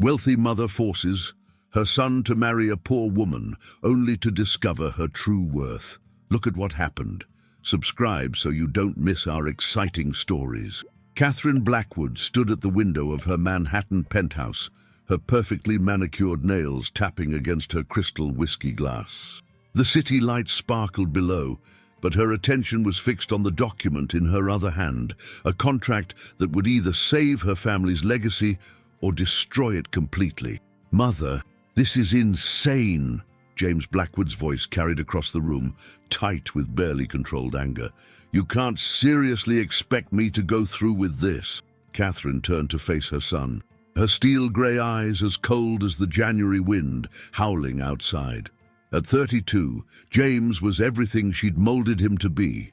Wealthy mother forces her son to marry a poor woman, only to discover her true worth. Look at what happened. Subscribe so you don't miss our exciting stories. Katherine Blackwood stood at the window of her Manhattan penthouse, her perfectly manicured nails tapping against her crystal whiskey glass. The city lights sparkled below, but her attention was fixed on the document in her other hand, a contract that would either save her family's legacy or destroy it completely. "Mother, this is insane," James Blackwood's voice carried across the room, tight with barely controlled anger. "You can't seriously expect me to go through with this." Katherine turned to face her son, her steel-grey eyes as cold as the January wind howling outside. At 32, James was everything she'd molded him to be.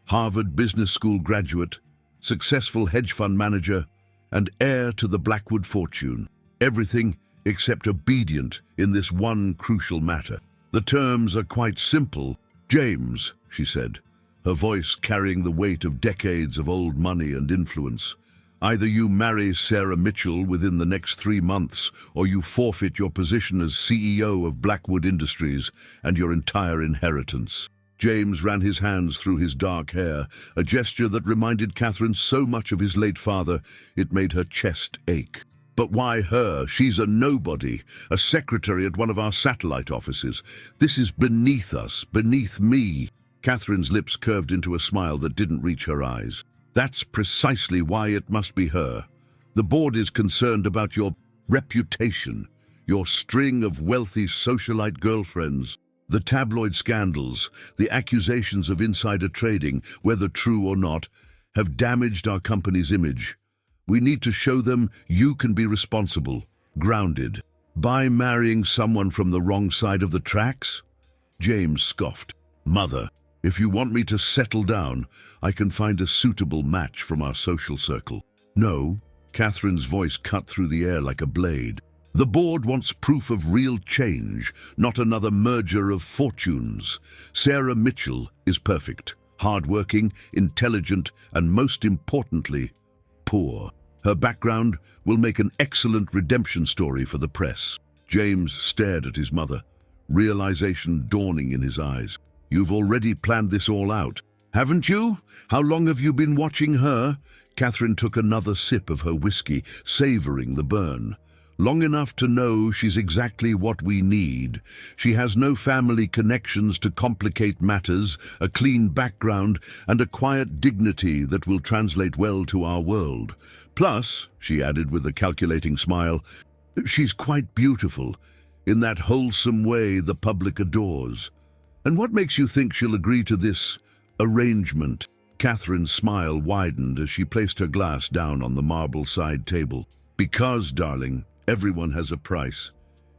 Harvard Business School graduate, successful hedge fund manager, and heir to the Blackwood fortune. Everything except obedient in this one crucial matter. "The terms are quite simple, James," she said, her voice carrying the weight of decades of old money and influence. "Either you marry Sarah Mitchell within the next 3 months, or you forfeit your position as CEO of Blackwood Industries and your entire inheritance." James ran his hands through his dark hair, a gesture that reminded Katherine so much of his late father, it made her chest ache. "But why her? She's a nobody, a secretary at one of our satellite offices. This is beneath us, beneath me." Katherine's lips curved into a smile that didn't reach her eyes. "That's precisely why it must be her. The board is concerned about your reputation, your string of wealthy socialite girlfriends. The tabloid scandals, the accusations of insider trading, whether true or not, have damaged our company's image. We need to show them you can be responsible, grounded. By marrying someone from the wrong side of the tracks?" James scoffed. "Mother, if you want me to settle down, I can find a suitable match from our social circle." "No," Katherine's voice cut through the air like a blade. "The board wants proof of real change, not another merger of fortunes. Sarah Mitchell is perfect, hardworking, intelligent, and most importantly, poor. Her background will make an excellent redemption story for the press." James stared at his mother, realization dawning in his eyes. "You've already planned this all out, haven't you? How long have you been watching her?" Katherine took another sip of her whiskey, savoring the burn. "Long enough to know she's exactly what we need. She has no family connections to complicate matters, a clean background, and a quiet dignity that will translate well to our world. Plus," she added with a calculating smile, "she's quite beautiful, in that wholesome way the public adores. And what makes you think she'll agree to this arrangement?" Katherine's smile widened as she placed her glass down on the marble side table. "Because, darling, everyone has a price.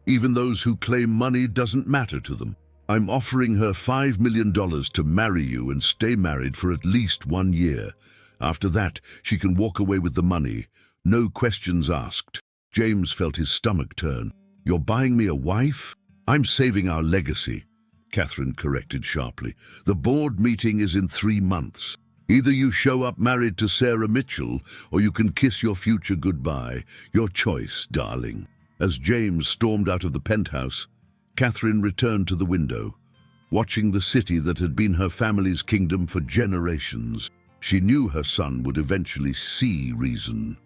Even those who claim money doesn't matter to them. I'm offering her $5 million to marry you and stay married for at least 1 year. After that, she can walk away with the money. No questions asked." James felt his stomach turn. "You're buying me a wife?" "I'm saving our legacy," Katherine corrected sharply. "The board meeting is in 3 months. Either you show up married to Sarah Mitchell, or you can kiss your future goodbye. Your choice, darling." As James stormed out of the penthouse, Katherine returned to the window, watching the city that had been her family's kingdom for generations. She knew her son would eventually see reason.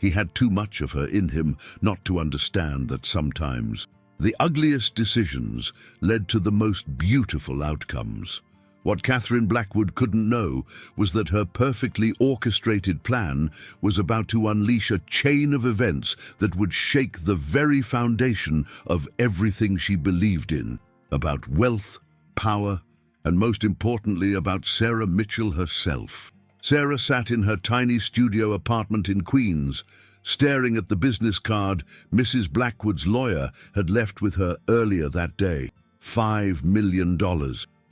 He had too much of her in him not to understand that sometimes the ugliest decisions led to the most beautiful outcomes. What Katherine Blackwood couldn't know was that her perfectly orchestrated plan was about to unleash a chain of events that would shake the very foundation of everything she believed in, about wealth, power, and most importantly about Sarah Mitchell herself. Sarah sat in her tiny studio apartment in Queens, staring at the business card Mrs. Blackwood's lawyer had left with her earlier that day. $5 million.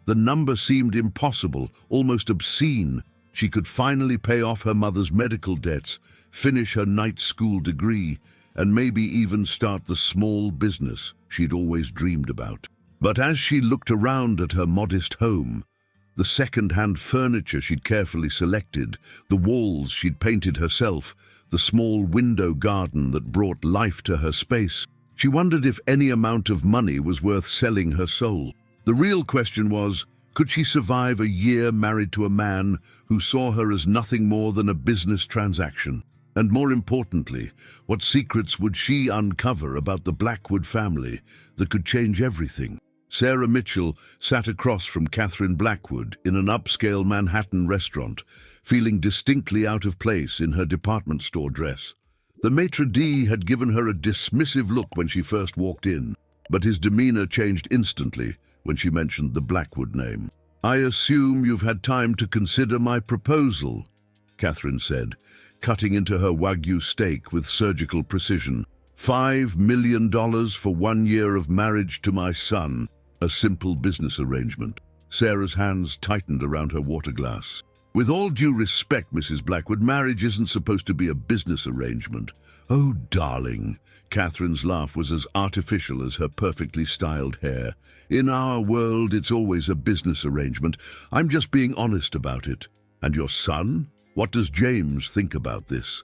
The number seemed impossible, almost obscene. She could finally pay off her mother's medical debts, finish her night school degree, and maybe even start the small business she'd always dreamed about. But as she looked around at her modest home, The second-hand furniture she'd carefully selected, the walls she'd painted herself, the small window garden that brought life to her space. She wondered if any amount of money was worth selling her soul. The real question was, could she survive a year married to a man who saw her as nothing more than a business transaction? And more importantly, what secrets would she uncover about the Blackwood family that could change everything? Sarah Mitchell sat across from Katherine Blackwood in an upscale Manhattan restaurant, feeling distinctly out of place in her department store dress. The maitre d' had given her a dismissive look when she first walked in, but his demeanor changed instantly when she mentioned the Blackwood name. "I assume you've had time to consider my proposal," Katherine said, cutting into her Wagyu steak with surgical precision. $5 million for 1 year of marriage to my son. A simple business arrangement. Sarah's hands tightened around her water glass. "With all due respect, Mrs. Blackwood, marriage isn't supposed to be a business arrangement." "Oh, darling." Katherine's laugh was as artificial as her perfectly styled hair. "In our world, it's always a business arrangement. I'm just being honest about it." "And your son? What does James think about this?"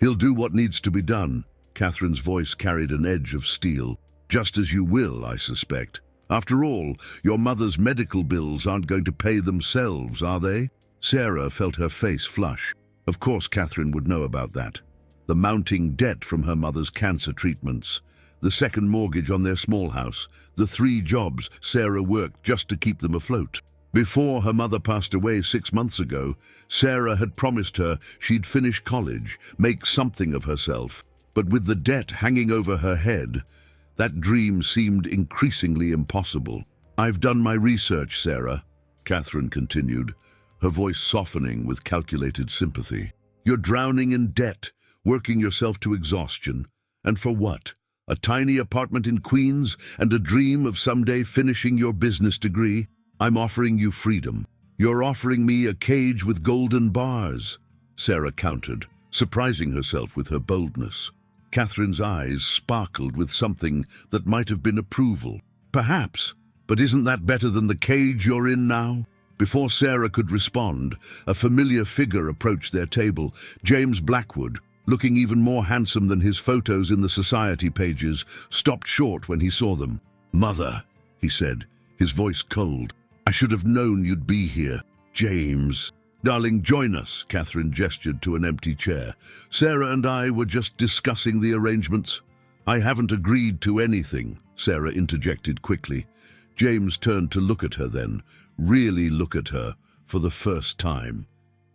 "He'll do what needs to be done." Katherine's voice carried an edge of steel. "Just as you will, I suspect. After all, your mother's medical bills aren't going to pay themselves, are they?" Sarah felt her face flush. Of course Katherine would know about that. The mounting debt from her mother's cancer treatments, the second mortgage on their small house, the 3 jobs Sarah worked just to keep them afloat. Before her mother passed away 6 months ago, Sarah had promised her she'd finish college, make something of herself. But with the debt hanging over her head, that dream seemed increasingly impossible. "I've done my research, Sarah," Katherine continued, her voice softening with calculated sympathy. "You're drowning in debt, working yourself to exhaustion. And for what? A tiny apartment in Queens and a dream of someday finishing your business degree? I'm offering you freedom. You're offering me a cage with golden bars," Sarah countered, surprising herself with her boldness. Katherine's eyes sparkled with something that might have been approval. "Perhaps, but isn't that better than the cage you're in now?" Before Sarah could respond, a familiar figure approached their table. James Blackwood, looking even more handsome than his photos in the society pages, stopped short when he saw them. "Mother," he said, his voice cold, "I should have known you'd be here." "James." "Darling, join us," Katherine gestured to an empty chair. "Sarah and I were just discussing the arrangements." "I haven't agreed to anything," Sarah interjected quickly. James turned to look at her then, really look at her, for the first time.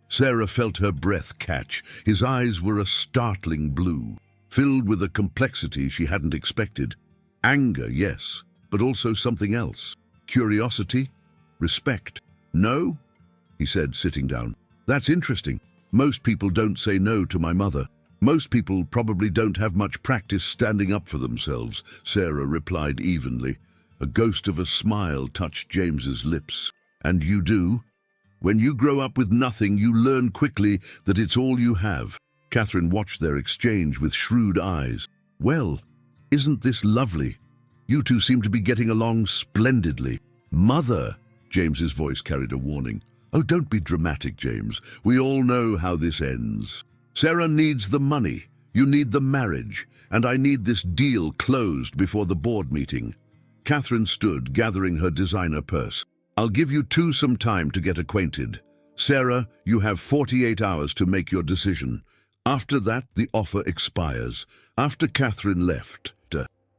Sarah felt her breath catch. His eyes were a startling blue, filled with a complexity she hadn't expected. Anger, yes, but also something else. Curiosity? Respect? "No?" he said, sitting down. "That's interesting. Most people don't say no to my mother." "Most people probably don't have much practice standing up for themselves," Sarah replied evenly. A ghost of a smile touched James's lips. "And you do? When you grow up with nothing, you learn quickly that it's all you have." Katherine watched their exchange with shrewd eyes. "Well, isn't this lovely? You two seem to be getting along splendidly." "Mother!" James's voice carried a warning. "Oh, don't be dramatic, James. We all know how this ends. Sarah needs the money, you need the marriage, and I need this deal closed before the board meeting." Katherine stood, gathering her designer purse. "I'll give you two some time to get acquainted. Sarah, you have 48 hours to make your decision. After that, the offer expires." After Katherine left,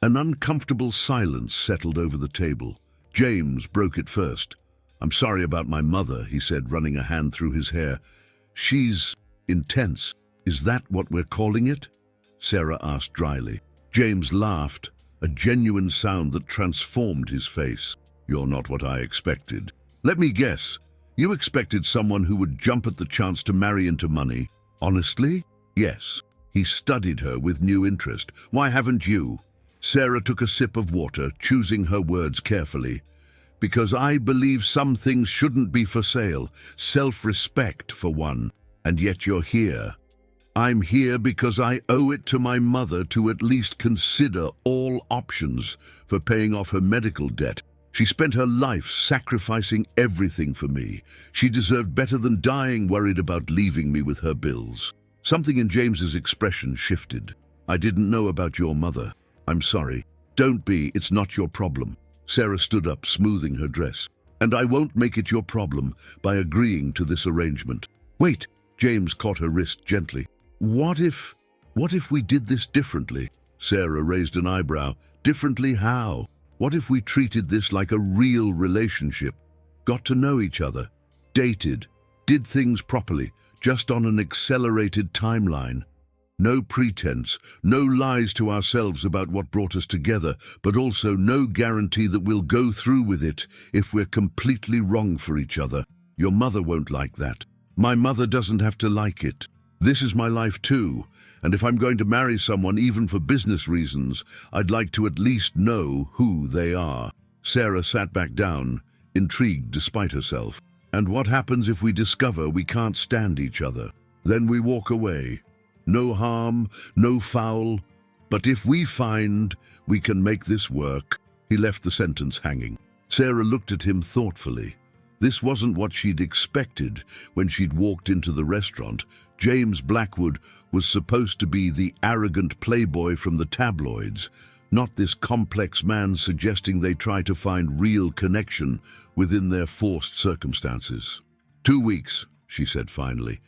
an uncomfortable silence settled over the table. James broke it first. "I'm sorry about my mother," he said, running a hand through his hair. "She's intense. Is that what we're calling it?" Sarah asked dryly. James laughed, a genuine sound that transformed his face. "You're not what I expected. Let me guess. You expected someone who would jump at the chance to marry into money." "Honestly? Yes." He studied her with new interest. "Why haven't you?" Sarah took a sip of water, choosing her words carefully. "Because I believe some things shouldn't be for sale. Self-respect, for one. And yet you're here. I'm here because I owe it to my mother to at least consider all options for paying off her medical debt. She spent her life sacrificing everything for me. She deserved better than dying worried about leaving me with her bills. Something in James's expression shifted. I didn't know about your mother. I'm sorry. Don't be, it's not your problem. Sarah stood up, smoothing her dress. And I won't make it your problem by agreeing to this arrangement. Wait, James caught her wrist gently. What if we did this differently? Sarah raised an eyebrow. Differently how? What if we treated this like a real relationship? Got to know each other, dated, did things properly, just on an accelerated timeline. No pretense, no lies to ourselves about what brought us together, but also no guarantee that we'll go through with it if we're completely wrong for each other. Your mother won't like that. My mother doesn't have to like it. This is my life too, and if I'm going to marry someone, even for business reasons, I'd like to at least know who they are. Sarah sat back down, intrigued despite herself. And what happens if we discover we can't stand each other? Then we walk away. No harm, no foul. But if we find we can make this work, he left the sentence hanging. Sarah looked at him thoughtfully. This wasn't what she'd expected when she'd walked into the restaurant. James Blackwood was supposed to be the arrogant playboy from the tabloids, not this complex man suggesting they try to find real connection within their forced circumstances. 2 weeks, she said finally.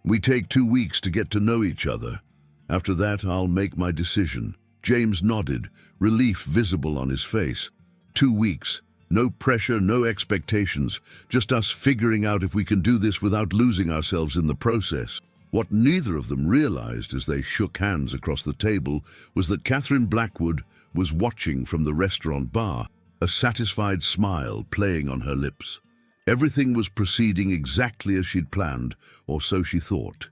We take 2 weeks to get to know each other. After that, I'll make my decision. James nodded, relief visible on his face. 2 weeks. No pressure, no expectations, just us figuring out if we can do this without losing ourselves in the process. What neither of them realized as they shook hands across the table was that Katherine Blackwood was watching from the restaurant bar, a satisfied smile playing on her lips. Everything was proceeding exactly as she'd planned, or so she thought.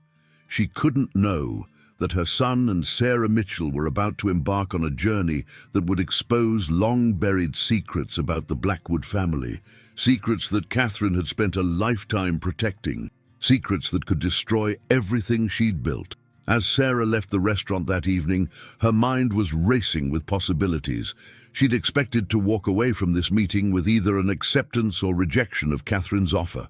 She couldn't know that her son and Sarah Mitchell were about to embark on a journey that would expose long-buried secrets about the Blackwood family, secrets that Katherine had spent a lifetime protecting, secrets that could destroy everything she'd built. As Sarah left the restaurant that evening, her mind was racing with possibilities. She'd expected to walk away from this meeting with either an acceptance or rejection of Katherine's offer.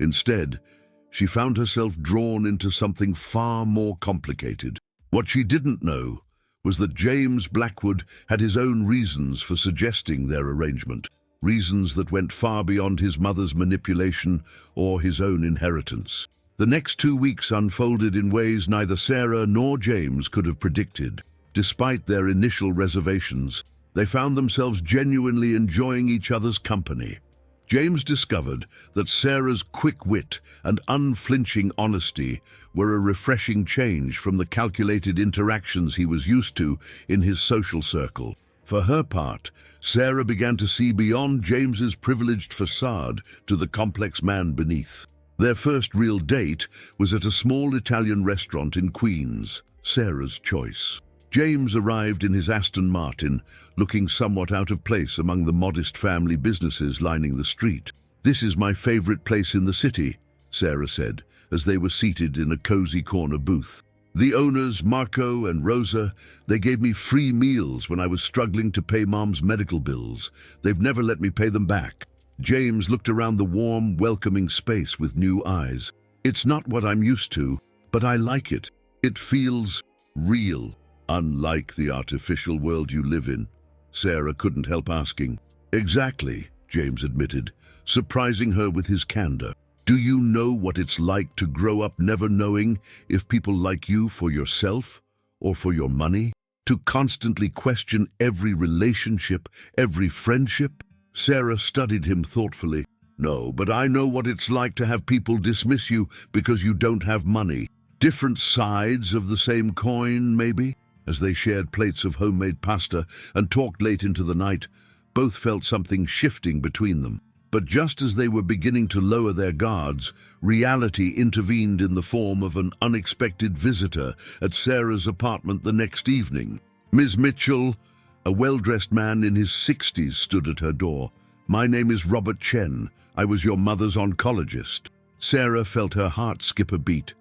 Instead, she found herself drawn into something far more complicated. What she didn't know was that James Blackwood had his own reasons for suggesting their arrangement, reasons that went far beyond his mother's manipulation or his own inheritance. The next 2 weeks unfolded in ways neither Sarah nor James could have predicted. Despite their initial reservations, they found themselves genuinely enjoying each other's company. James discovered that Sarah's quick wit and unflinching honesty were a refreshing change from the calculated interactions he was used to in his social circle. For her part, Sarah began to see beyond James's privileged facade to the complex man beneath. Their first real date was at a small Italian restaurant in Queens, Sarah's choice. James arrived in his Aston Martin, looking somewhat out of place among the modest family businesses lining the street. "This is my favorite place in the city," Sarah said, as they were seated in a cozy corner booth. "The owners, Marco and Rosa, they gave me free meals when I was struggling to pay Mom's medical bills. They've never let me pay them back." James looked around the warm, welcoming space with new eyes. "It's not what I'm used to, but I like it. It feels real. Unlike the artificial world you live in." Sarah couldn't help asking. "Exactly," James admitted, surprising her with his candor. "Do you know what it's like to grow up never knowing if people like you for yourself or for your money? To constantly question every relationship, every friendship?" Sarah studied him thoughtfully. "No, but I know what it's like to have people dismiss you because you don't have money. Different sides of the same coin, maybe?" As they shared plates of homemade pasta and talked late into the night, both felt something shifting between them. But just as they were beginning to lower their guards, reality intervened in the form of an unexpected visitor at Sarah's apartment the next evening. Ms. Mitchell, a well-dressed man in his 60s, stood at her door. "My name is Robert Chen. I was your mother's oncologist." Sarah felt her heart skip a beat.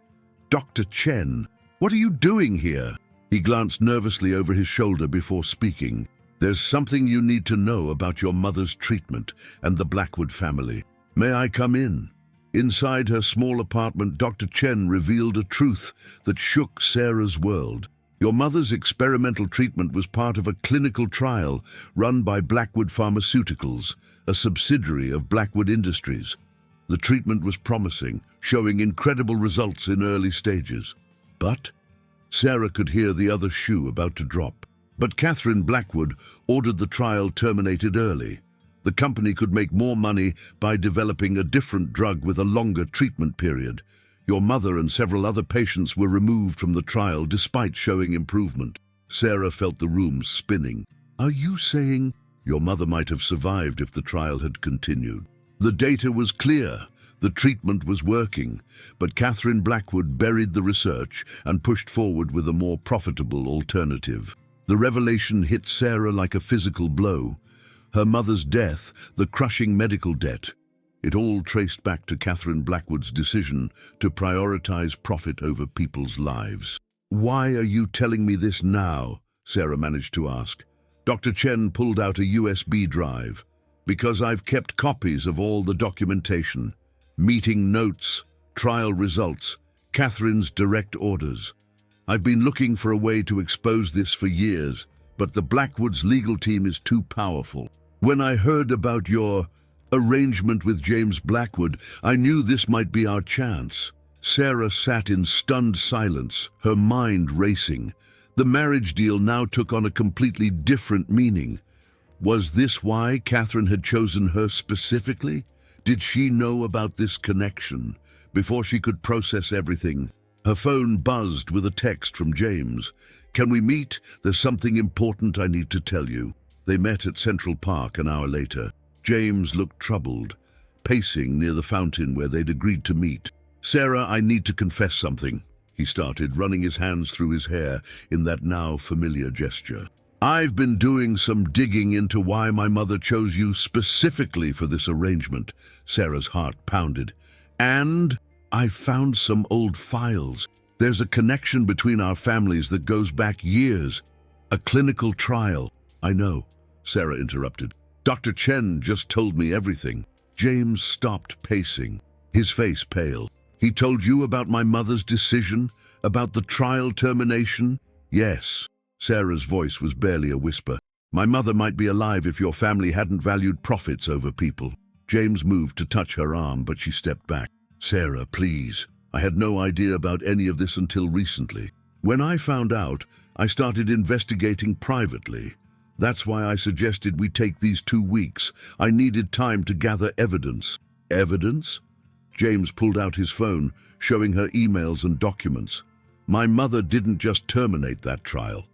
"Dr. Chen, what are you doing here?" He glanced nervously over his shoulder before speaking. There's something you need to know about your mother's treatment and the Blackwood family. May I come in?" Inside her small apartment, Dr. Chen revealed a truth that shook Sarah's world. "Your mother's experimental treatment was part of a clinical trial run by Blackwood Pharmaceuticals, a subsidiary of Blackwood Industries. The treatment was promising, showing incredible results in early stages. But Sarah could hear the other shoe about to drop. But Katherine Blackwood ordered the trial terminated early. The company could make more money by developing a different drug with a longer treatment period. Your mother and several other patients were removed from the trial despite showing improvement." Sarah felt the room spinning. "Are you saying your mother might have survived if the trial had continued?" The data was clear. The treatment was working, but Katherine Blackwood buried the research and pushed forward with a more profitable alternative. The revelation hit Sarah like a physical blow. Her mother's death, the crushing medical debt. It all traced back to Katherine Blackwood's decision to prioritize profit over people's lives. "Why are you telling me this now?" Sarah managed to ask. Dr. Chen pulled out a USB drive. "Because I've kept copies of all the documentation. Meeting notes, trial results, Katherine's direct orders. I've been looking for a way to expose this for years, but the Blackwoods' legal team is too powerful. When I heard about your arrangement with James Blackwood, I knew this might be our chance." Sarah sat in stunned silence, her mind racing. The marriage deal now took on a completely different meaning. Was this why Katherine had chosen her specifically? Did she know about this connection before she could process everything? Her phone buzzed with a text from James. "Can we meet? There's something important I need to tell you." They met at Central Park an hour later. James looked troubled, pacing near the fountain where they'd agreed to meet. "Sarah, I need to confess something," he started, running his hands through his hair in that now familiar gesture. "I've been doing some digging into why my mother chose you specifically for this arrangement." Sarah's heart pounded. "And I found some old files. There's a connection between our families that goes back years. A clinical trial." "I know," Sarah interrupted. "Dr. Chen just told me everything." James stopped pacing, his face pale. "He told you about my mother's decision, about the trial termination?" "Yes." Sarah's voice was barely a whisper. "My mother might be alive if your family hadn't valued profits over people." James moved to touch her arm, but she stepped back. "Sarah, please. I had no idea about any of this until recently. When I found out, I started investigating privately. That's why I suggested we take these 2 weeks. I needed time to gather evidence." "Evidence?" James pulled out his phone, showing her emails and documents. "My mother didn't just terminate that trial.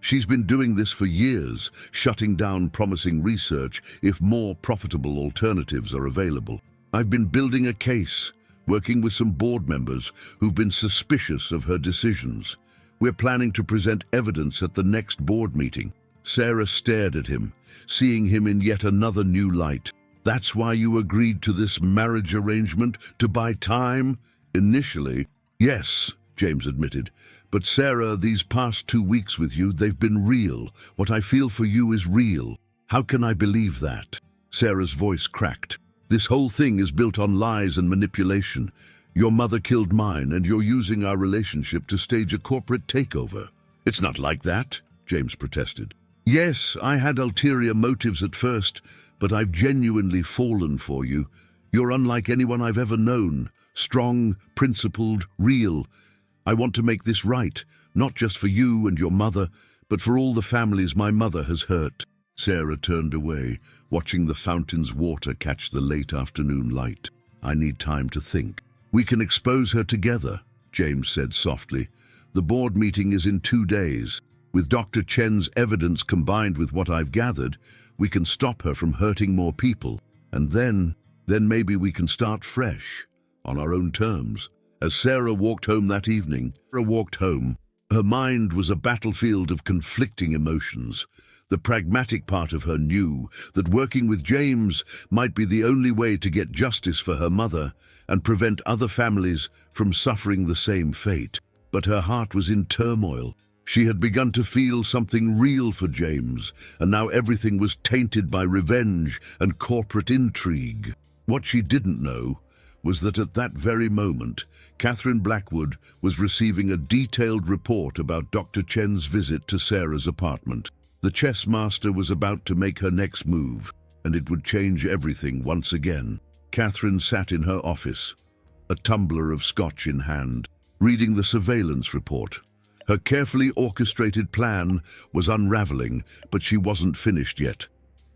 She's been doing this for years, shutting down promising research if more profitable alternatives are available. I've been building a case, working with some board members who've been suspicious of her decisions. We're planning to present evidence at the next board meeting." Sarah stared at him, seeing him in yet another new light. "That's why you agreed to this marriage arrangement, to buy time?" "Initially, yes," James admitted. "But Sarah, these past 2 weeks with you, they've been real. What I feel for you is real. How can I believe that?" Sarah's voice cracked. "This whole thing is built on lies and manipulation. Your mother killed mine, and you're using our relationship to stage a corporate takeover." "It's not like that," James protested. "Yes, I had ulterior motives at first, but I've genuinely fallen for you. You're unlike anyone I've ever known. Strong, principled, real. I want to make this right, not just for you and your mother, but for all the families my mother has hurt." Sarah turned away, watching the fountain's water catch the late afternoon light. "I need time to think." "We can expose her together," James said softly. "The board meeting is in 2 days. With Dr. Chen's evidence combined with what I've gathered, we can stop her from hurting more people. And then maybe we can start fresh, on our own terms." As Sarah walked home that evening, her mind was a battlefield of conflicting emotions. The pragmatic part of her knew that working with James might be the only way to get justice for her mother and prevent other families from suffering the same fate. But her heart was in turmoil. She had begun to feel something real for James, and now everything was tainted by revenge and corporate intrigue. What she didn't know was that at that very moment, Katherine Blackwood was receiving a detailed report about Dr. Chen's visit to Sarah's apartment. The chess master was about to make her next move, and it would change everything once again. Katherine sat in her office, a tumbler of scotch in hand, reading the surveillance report. Her carefully orchestrated plan was unraveling, but she wasn't finished yet.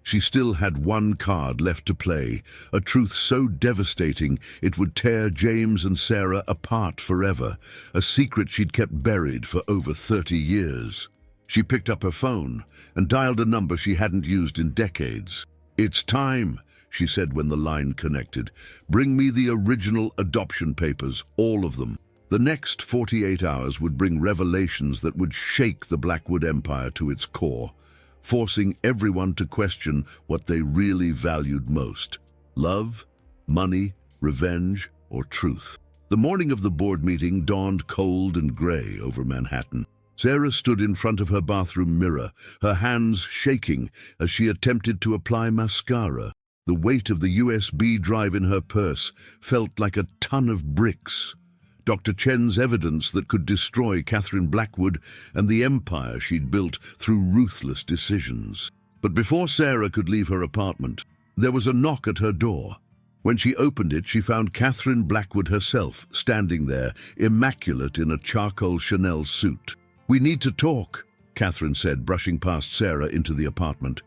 She still had one card left to play, a truth so devastating it would tear James and Sarah apart forever, a secret she'd kept buried for over 30 years. She picked up her phone and dialed a number she hadn't used in decades. "It's time," she said when the line connected. "Bring me the original adoption papers, all of them." The next 48 hours would bring revelations that would shake the Blackwood empire to its core, forcing everyone to question what they really valued most: love, money, revenge, or truth. The morning of the board meeting dawned cold and gray over Manhattan. Sarah stood in front of her bathroom mirror, her hands shaking as she attempted to apply mascara. The weight of the USB drive in her purse felt like a ton of bricks. Dr. Chen's evidence that could destroy Katherine Blackwood and the empire she'd built through ruthless decisions. But before Sarah could leave her apartment, there was a knock at her door. When she opened it, she found Katherine Blackwood herself standing there, immaculate in a charcoal Chanel suit. "We need to talk," Katherine said, brushing past Sarah into the apartment.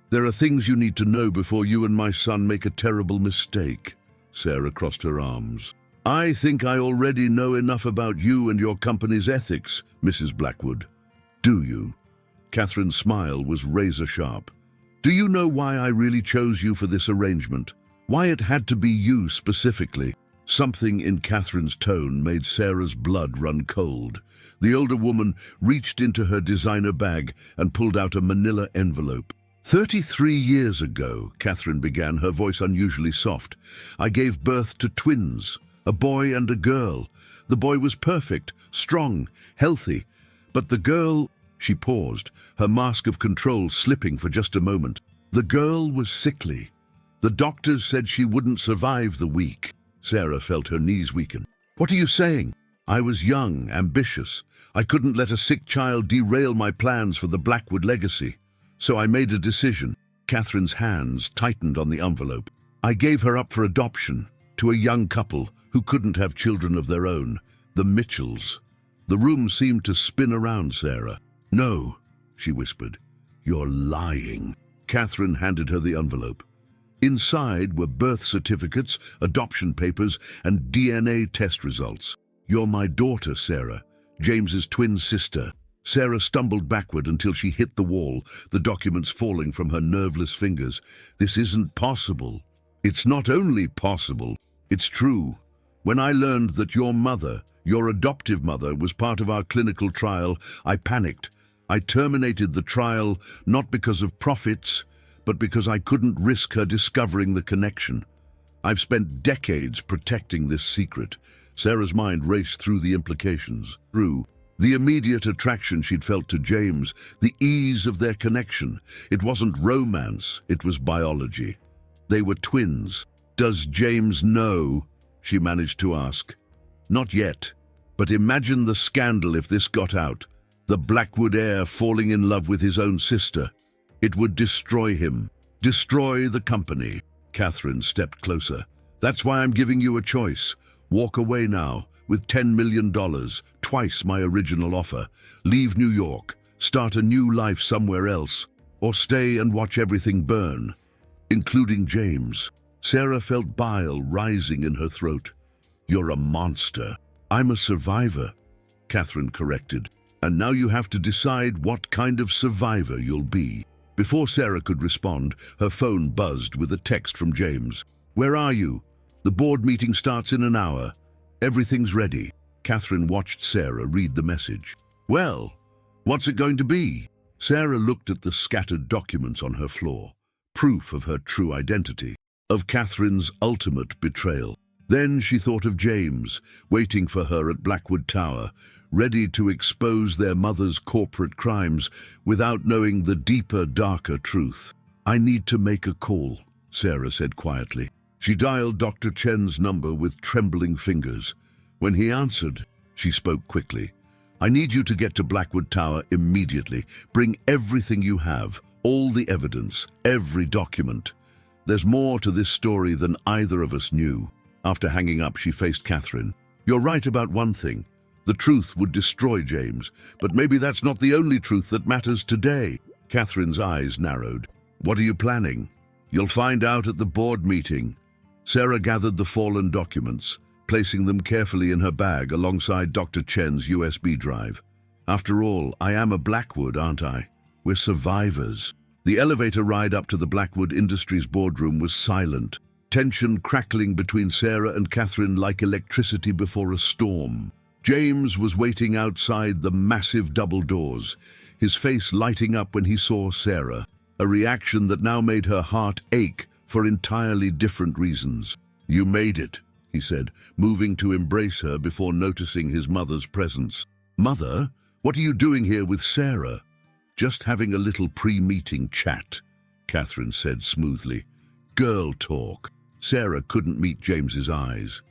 "There are things you need to know before you and my son make a terrible mistake." Sarah crossed her arms. "I think I already know enough about you and your company's ethics, Mrs. Blackwood." "Do you?" Katherine's smile was razor-sharp. "Do you know why I really chose you for this arrangement? Why it had to be you specifically?" Something in Katherine's tone made Sarah's blood run cold. The older woman reached into her designer bag and pulled out a manila envelope. 33 years ago, Katherine began, her voice unusually soft, "I gave birth to twins. A boy and a girl. The boy was perfect, strong, healthy. But the girl—" She paused, her mask of control slipping for just a moment. "The girl was sickly. The doctors said she wouldn't survive the week." Sarah felt her knees weaken. "What are you saying?" "I was young, ambitious. I couldn't let a sick child derail my plans for the Blackwood legacy. So I made a decision." Katherine's hands tightened on the envelope. "I gave her up for adoption to a young couple who couldn't have children of their own, the Mitchells." The room seemed to spin around Sarah. "No," she whispered. "You're lying." Katherine handed her the envelope. Inside were birth certificates, adoption papers, and DNA test results. "You're my daughter, Sarah, James's twin sister." Sarah stumbled backward until she hit the wall, the documents falling from her nerveless fingers. "This isn't possible." "It's not only possible, it's true. When I learned that your mother, your adoptive mother, was part of our clinical trial, I panicked. I terminated the trial not because of profits, but because I couldn't risk her discovering the connection. I've spent decades protecting this secret." Sarah's mind raced through the implications. Through the immediate attraction she'd felt to James, the ease of their connection. It wasn't romance, it was biology. They were twins. "Does James know?" she managed to ask. "Not yet. But imagine the scandal if this got out. The Blackwood heir falling in love with his own sister. It would destroy him. Destroy the company." Katherine stepped closer. "That's why I'm giving you a choice. Walk away now, with $10 million, twice my original offer. Leave New York, start a new life somewhere else, or stay and watch everything burn, including James." Sarah felt bile rising in her throat. "You're a monster." "I'm a survivor," Katherine corrected. "And now you have to decide what kind of survivor you'll be." Before Sarah could respond, her phone buzzed with a text from James. "Where are you? The board meeting starts in an hour. Everything's ready." Katherine watched Sarah read the message. "Well, what's it going to be?" Sarah looked at the scattered documents on her floor, proof of her true identity, of Katherine's ultimate betrayal. Then she thought of James, waiting for her at Blackwood Tower, ready to expose their mother's corporate crimes without knowing the deeper, darker truth. "I need to make a call," Sarah said quietly. She dialed Dr. Chen's number with trembling fingers. When he answered, she spoke quickly. "I need you to get to Blackwood Tower immediately. Bring everything you have, all the evidence, every document. There's more to this story than either of us knew." After hanging up, she faced Katherine. "You're right about one thing. The truth would destroy James, but maybe that's not the only truth that matters today." Katherine's eyes narrowed. "What are you planning?" "You'll find out at the board meeting." Sarah gathered the fallen documents, placing them carefully in her bag alongside Dr. Chen's USB drive. "After all, I am a Blackwood, aren't I? We're survivors." The elevator ride up to the Blackwood Industries boardroom was silent, tension crackling between Sarah and Katherine like electricity before a storm. James was waiting outside the massive double doors, his face lighting up when he saw Sarah, a reaction that now made her heart ache for entirely different reasons. "You made it," he said, moving to embrace her before noticing his mother's presence. "Mother, what are you doing here with Sarah?" "Just having a little pre-meeting chat," Katherine said smoothly. "Girl talk." Sarah couldn't meet James's eyes.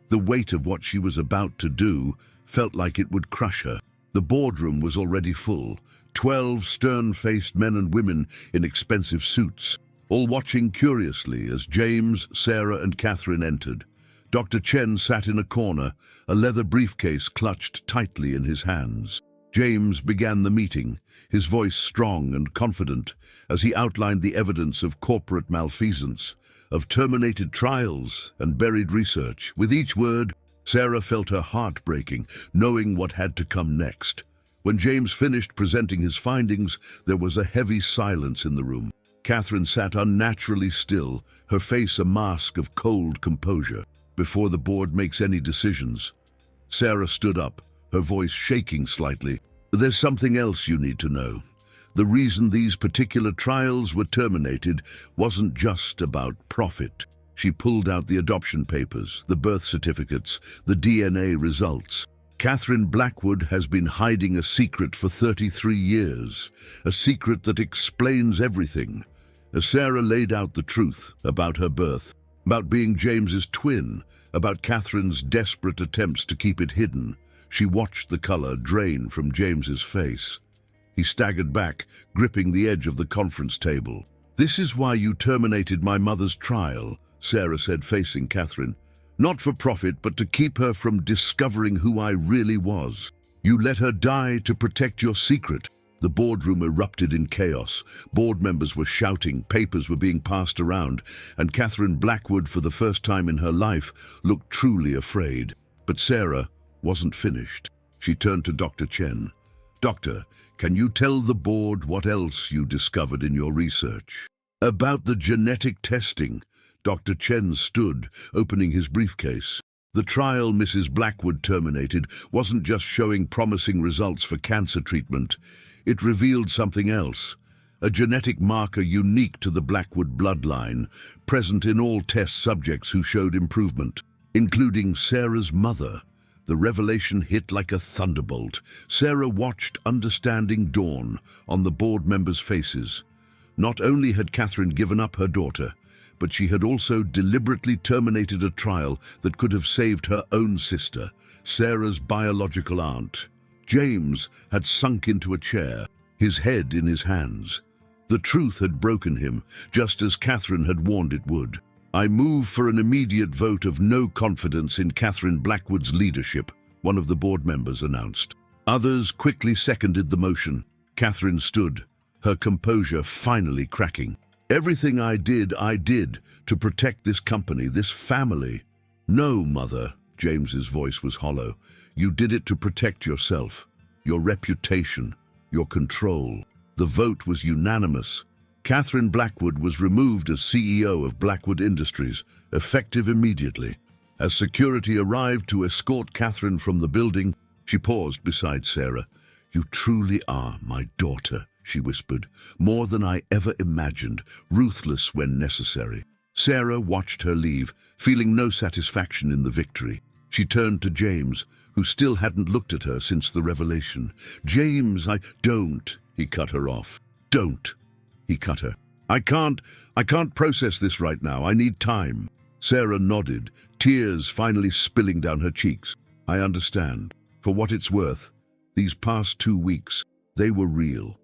The weight of what she was about to do felt like it would crush her. The boardroom was already full, 12 stern-faced men and women in expensive suits, all watching curiously as James, Sarah, and Katherine entered. Dr. Chen sat in a corner, a leather briefcase clutched tightly in his hands. James began the meeting, his voice strong and confident, as he outlined the evidence of corporate malfeasance, of terminated trials and buried research. With each word, Sarah felt her heart breaking, knowing what had to come next. When James finished presenting his findings, there was a heavy silence in the room. Katherine sat unnaturally still, her face a mask of cold composure. "Before the board makes any decisions." Sarah stood up, her voice shaking slightly. "There's something else you need to know. The reason these particular trials were terminated wasn't just about profit." She pulled out the adoption papers, the birth certificates, the DNA results. "Katherine Blackwood has been hiding a secret for 33 years, a secret that explains everything." As Sarah laid out the truth about her birth, about being James's twin, about Katherine's desperate attempts to keep it hidden, she watched the color drain from James's face. He staggered back, gripping the edge of the conference table. "This is why you terminated my mother's trial," Sarah said, facing Katherine. "Not for profit, but to keep her from discovering who I really was. You let her die to protect your secret." The boardroom erupted in chaos. Board members were shouting, papers were being passed around, and Katherine Blackwood, for the first time in her life, looked truly afraid. But Sarah wasn't finished. She turned to Dr. Chen. "Doctor, can you tell the board what else you discovered in your research?" "About the genetic testing." Dr. Chen stood, opening his briefcase. "The trial Mrs. Blackwood terminated wasn't just showing promising results for cancer treatment. It revealed something else, a genetic marker unique to the Blackwood bloodline, present in all test subjects who showed improvement, including Sarah's mother." The revelation hit like a thunderbolt. Sarah watched understanding dawn on the board members' faces. Not only had Katherine given up her daughter, but she had also deliberately terminated a trial that could have saved her own sister, Sarah's biological aunt. James had sunk into a chair, his head in his hands. The truth had broken him, just as Katherine had warned it would. "I move for an immediate vote of no confidence in Katherine Blackwood's leadership," one of the board members announced. Others quickly seconded the motion. Katherine stood, her composure finally cracking. "Everything I did to protect this company, this family." "No, Mother," James's voice was hollow. "You did it to protect yourself, your reputation, your control." The vote was unanimous. Katherine Blackwood was removed as CEO of Blackwood Industries, effective immediately. As security arrived to escort Katherine from the building, she paused beside Sarah. "You truly are my daughter," she whispered, "more than I ever imagined, ruthless when necessary." Sarah watched her leave, feeling no satisfaction in the victory. She turned to James, who still hadn't looked at her since the revelation. "James, don't," he cut her off. "Don't," he cut her. I can't process this right now. I need time." Sarah nodded, tears finally spilling down her cheeks. "I understand. For what it's worth, these past 2 weeks, they were real.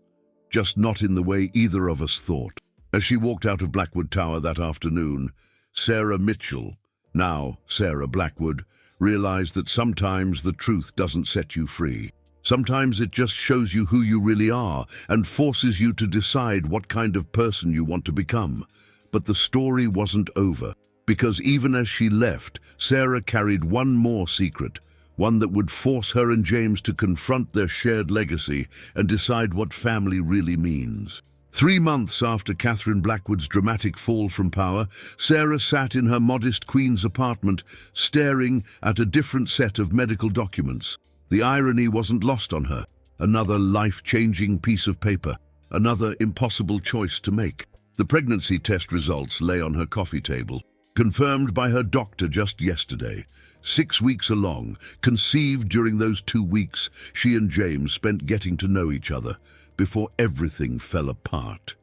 Just not in the way either of us thought." As she walked out of Blackwood Tower that afternoon, Sarah Mitchell, now Sarah Blackwood, realized that sometimes the truth doesn't set you free. Sometimes it just shows you who you really are and forces you to decide what kind of person you want to become. But the story wasn't over, because even as she left, Sarah carried one more secret, one that would force her and James to confront their shared legacy and decide what family really means. 3 months after Katherine Blackwood's dramatic fall from power, Sarah sat in her modest Queen's apartment, staring at a different set of medical documents. The irony wasn't lost on her. Another life-changing piece of paper, another impossible choice to make. The pregnancy test results lay on her coffee table, confirmed by her doctor just yesterday. 6 weeks along, conceived during those 2 weeks, she and James spent getting to know each other, before everything fell apart,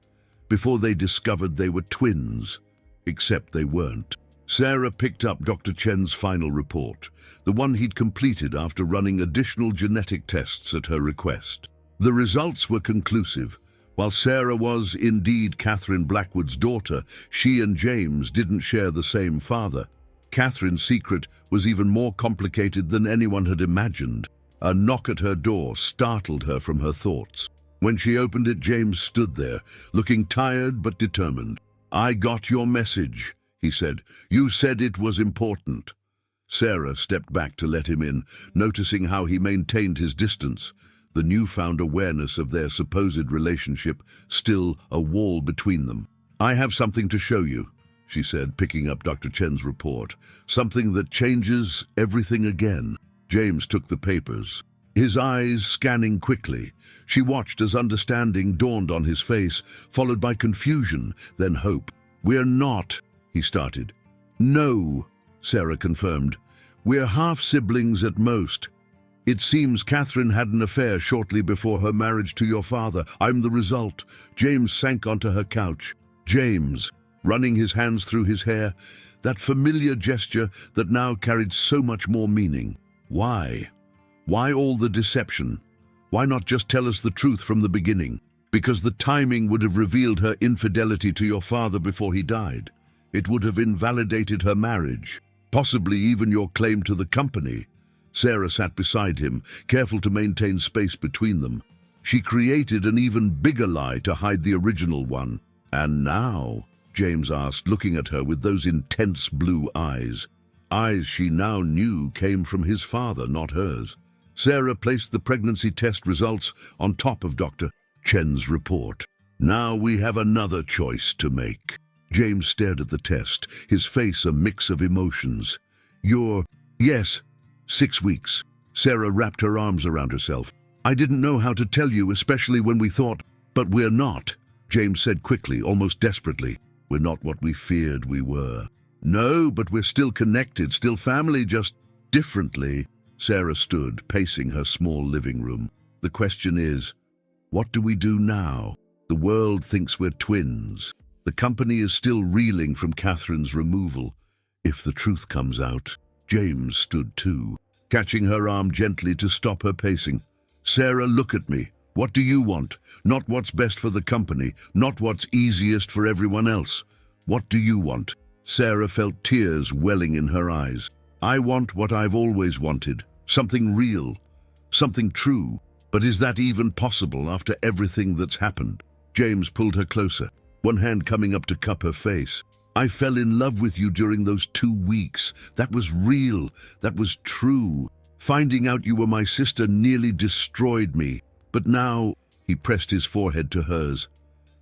before they discovered they were twins, except they weren't. Sarah picked up Dr. Chen's final report, the one he'd completed after running additional genetic tests at her request. The results were conclusive. While Sarah was indeed Katherine Blackwood's daughter, she and James didn't share the same father. Katherine's secret was even more complicated than anyone had imagined. A knock at her door startled her from her thoughts. When she opened it, James stood there, looking tired but determined. "I got your message," he said. "You said it was important." Sarah stepped back to let him in, noticing how he maintained his distance, the newfound awareness of their supposed relationship still a wall between them. "I have something to show you," she said, picking up Dr. Chen's report. "Something that changes everything again." James took the papers, his eyes scanning quickly. She watched as understanding dawned on his face, followed by confusion, then hope. "We're not," he started. "No," Sarah confirmed. "We're half-siblings at most. It seems Katherine had an affair shortly before her marriage to your father. I'm the result." James sank onto her couch. James, running his hands through his hair, that familiar gesture that now carried so much more meaning. Why? Why all the deception? Why not just tell us the truth from the beginning? Because the timing would have revealed her infidelity to your father before he died. It would have invalidated her marriage, possibly even your claim to the company. Sarah sat beside him, careful to maintain space between them. She created an even bigger lie to hide the original one. "And now?" James asked, looking at her with those intense blue eyes. Eyes she now knew came from his father, not hers. Sarah placed the pregnancy test results on top of Dr. Chen's report. "Now we have another choice to make." James stared at the test, his face a mix of emotions. Yes, 6 weeks." Sarah wrapped her arms around herself. "I didn't know how to tell you, especially when we thought, but we're not," James said quickly, almost desperately. "We're not what we feared we were." "No, but we're still connected, still family, just differently." Sarah stood, pacing her small living room. "The question is, what do we do now? The world thinks we're twins. The company is still reeling from Katherine's removal. If the truth comes out..." James stood too, catching her arm gently to stop her pacing. "Sarah, look at me. What do you want? Not what's best for the company, not what's easiest for everyone else. What do you want?" Sarah felt tears welling in her eyes. "I want what I've always wanted, something real, something true. But is that even possible after everything that's happened?" James pulled her closer, one hand coming up to cup her face. "I fell in love with you during those 2 weeks. That was real, that was true. Finding out you were my sister nearly destroyed me. But now," he pressed his forehead to hers,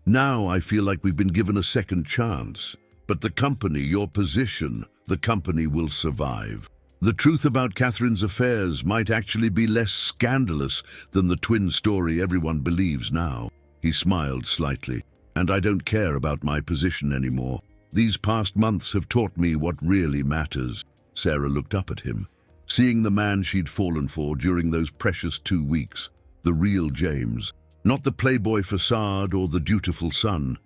"now I feel like we've been given a second chance. But the company, your position, the company will survive. The truth about Katherine's affairs might actually be less scandalous than the twin story everyone believes now." He smiled slightly. "And I don't care about my position anymore. These past months have taught me what really matters." Sarah looked up at him, seeing the man she'd fallen for during those precious 2 weeks, the real James. Not the playboy facade or the dutiful son,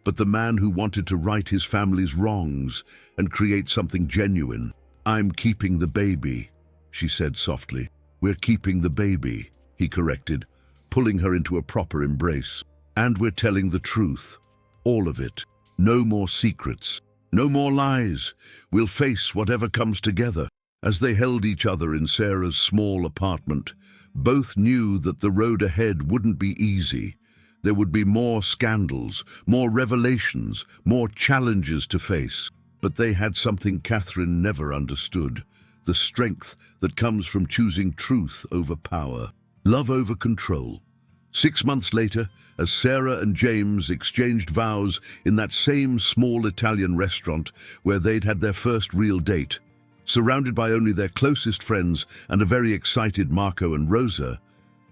but the man who wanted to right his family's wrongs and create something genuine. "I'm keeping the baby," she said softly. "We're keeping the baby," he corrected, pulling her into a proper embrace. "And we're telling the truth. All of it. No more secrets. No more lies. We'll face whatever comes together." As they held each other in Sarah's small apartment, both knew that the road ahead wouldn't be easy. There would be more scandals, more revelations, more challenges to face. But they had something Katherine never understood: the strength that comes from choosing truth over power, love over control. 6 months later, as Sarah and James exchanged vows in that same small Italian restaurant where they'd had their first real date, surrounded by only their closest friends and a very excited Marco and Rosa,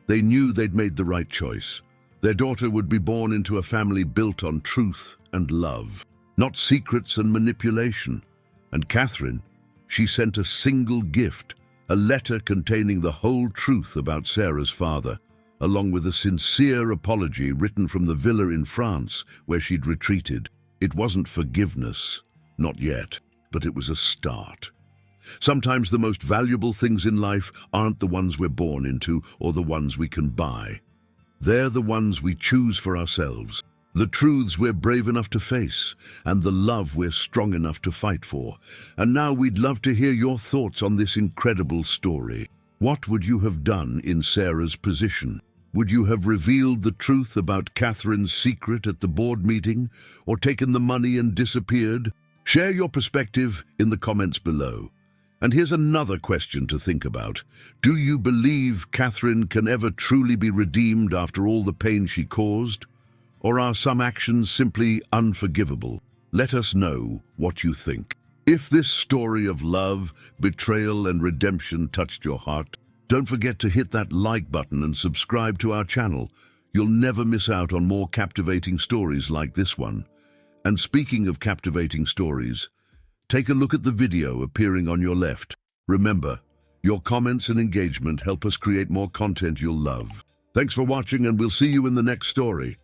they knew they'd made the right choice. Their daughter would be born into a family built on truth and love, not secrets and manipulation. And Katherine, she sent a single gift, a letter containing the whole truth about Sarah's father, along with a sincere apology written from the villa in France where she'd retreated. It wasn't forgiveness, not yet, but it was a start. Sometimes the most valuable things in life aren't the ones we're born into or the ones we can buy. They're the ones we choose for ourselves, the truths we're brave enough to face, and the love we're strong enough to fight for. And now we'd love to hear your thoughts on this incredible story. What would you have done in Sarah's position? Would you have revealed the truth about Katherine's secret at the board meeting, or taken the money and disappeared? Share your perspective in the comments below. And here's another question to think about. Do you believe Katherine can ever truly be redeemed after all the pain she caused? Or are some actions simply unforgivable? Let us know what you think. If this story of love, betrayal, and redemption touched your heart, don't forget to hit that like button and subscribe to our channel. You'll never miss out on more captivating stories like this one. And speaking of captivating stories, take a look at the video appearing on your left. Remember, your comments and engagement help us create more content you'll love. Thanks for watching, and we'll see you in the next story.